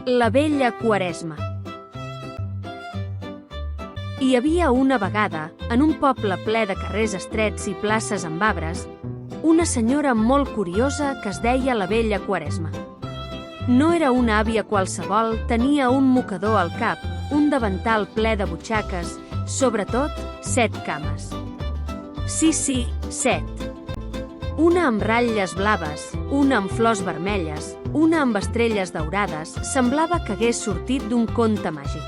La vella Quaresma. Hi havia una vegada, en un poble ple de carrers estrets i places amb arbres, una senyora molt curiosa que es deia la vella Quaresma. No era una àvia qualsevol, tenia un mocador al cap, un davantal ple de butxaques, sobretot 7 cames. Sí, 7. Una amb ratlles blaves, una amb flors vermelles, una amb estrelles daurades, semblava que hagués sortit d'un conte màgic.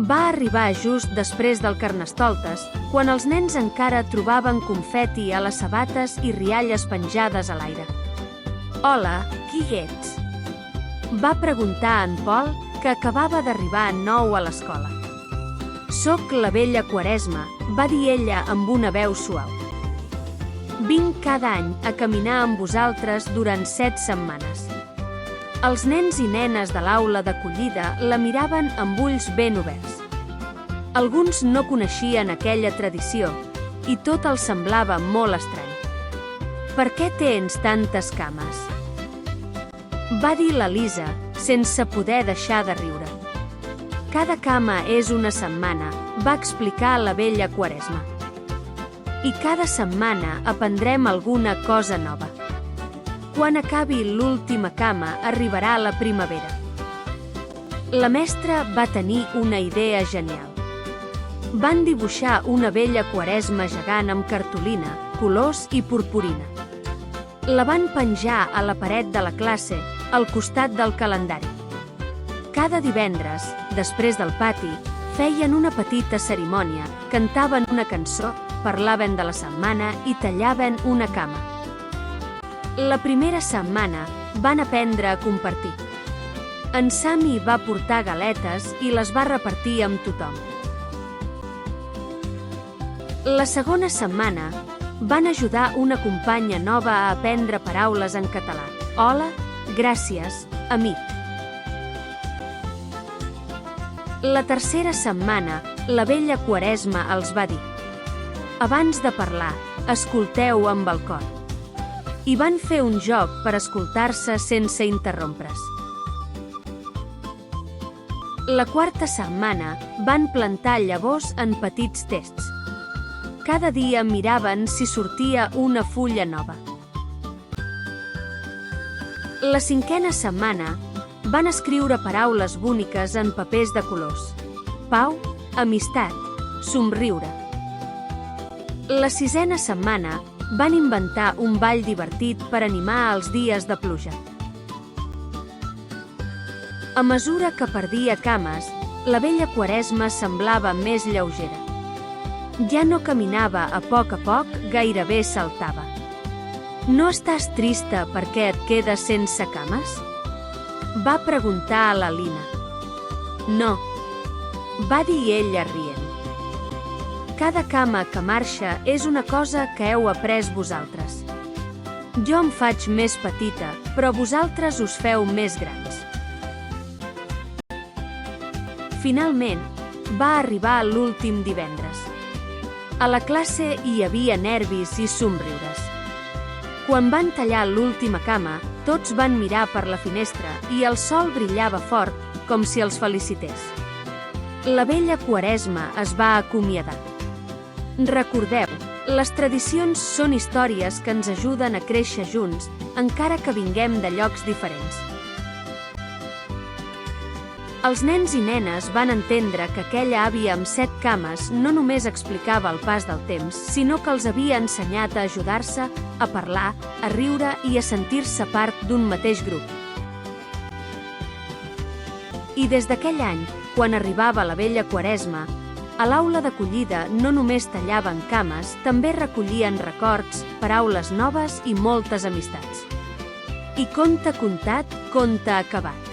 Va arribar just després del Carnestoltes, quan els nens encara trobaven confeti a les sabates i rialles penjades a l'aire. «Hola, qui ets?», va preguntar en Pol, que acabava d'arribar nou a l'escola. «Soc la vella Quaresma», va dir ella amb una veu suau. «Vinc cada any a caminar amb vosaltres durant 7 setmanes». Els nens i nenes de l'aula d'acollida la miraven amb ulls ben oberts. Alguns no coneixien aquella tradició i tot els semblava molt estrany. «Per què tens tantes cames?», va dir la Lisa, sense poder deixar de riure. «Cada cama és una setmana», va explicar la vella Quaresma. «I cada setmana aprendrem alguna cosa nova. Quan acabi l'última cama arribarà la primavera». La mestra va tenir una idea genial. Van dibuixar una vella Quaresma gegant amb cartolina, colors i purpurina. La van penjar a la paret de la classe, al costat del calendari. Cada divendres, després del pati, feien una petita cerimònia, cantaven una cançó, parlaven de la setmana i tallaven una cama. La primera setmana van aprendre a compartir. En Sami va portar galetes i les va repartir amb tothom. La segona setmana van ajudar una companya nova a aprendre paraules en català. «Hola», «gràcies», «amic». La tercera setmana, la vella Quaresma els va dir: «Abans de parlar, escolteu amb el cor». I van fer un joc per escoltar-se sense interrompre's. La quarta setmana van plantar llavors en petits tests. Cada dia miraven si sortia una fulla nova. La cinquena setmana van escriure paraules boniques en papers de colors: pau, amistat, somriure. La sisena setmana van inventar un ball divertit per animar els dies de pluja. A mesura que perdia cames, la vella Quaresma semblava més lleugera. Ja no caminava a poc, gairebé saltava. «No estàs trista perquè et quedes sense cames?», va preguntar a la Lina. «No», va dir ella rient. «Cada cama que marxa és una cosa que heu après vosaltres. Jo em faig més petita, però vosaltres us feu més grans». Finalment, va arribar l'últim divendres. A la classe hi havia nervis i somriures. Quan van tallar l'última cama, tots van mirar per la finestra i el sol brillava fort, com si els felicités. La vella Quaresma es va acomiadar. Recordeu, les tradicions són històries que ens ajuden a créixer junts, encara que vinguem de llocs diferents. Els nens i nenes van entendre que aquella àvia amb 7 cames no només explicava el pas del temps, sinó que els havia ensenyat a ajudar-se, a parlar, a riure i a sentir-se part d'un mateix grup. I des d'aquell any, quan arribava la vella Quaresma, a l'aula d'acollida no només tallaven cames, també recollien records, paraules noves i moltes amistats. I conte contat, conte acabat.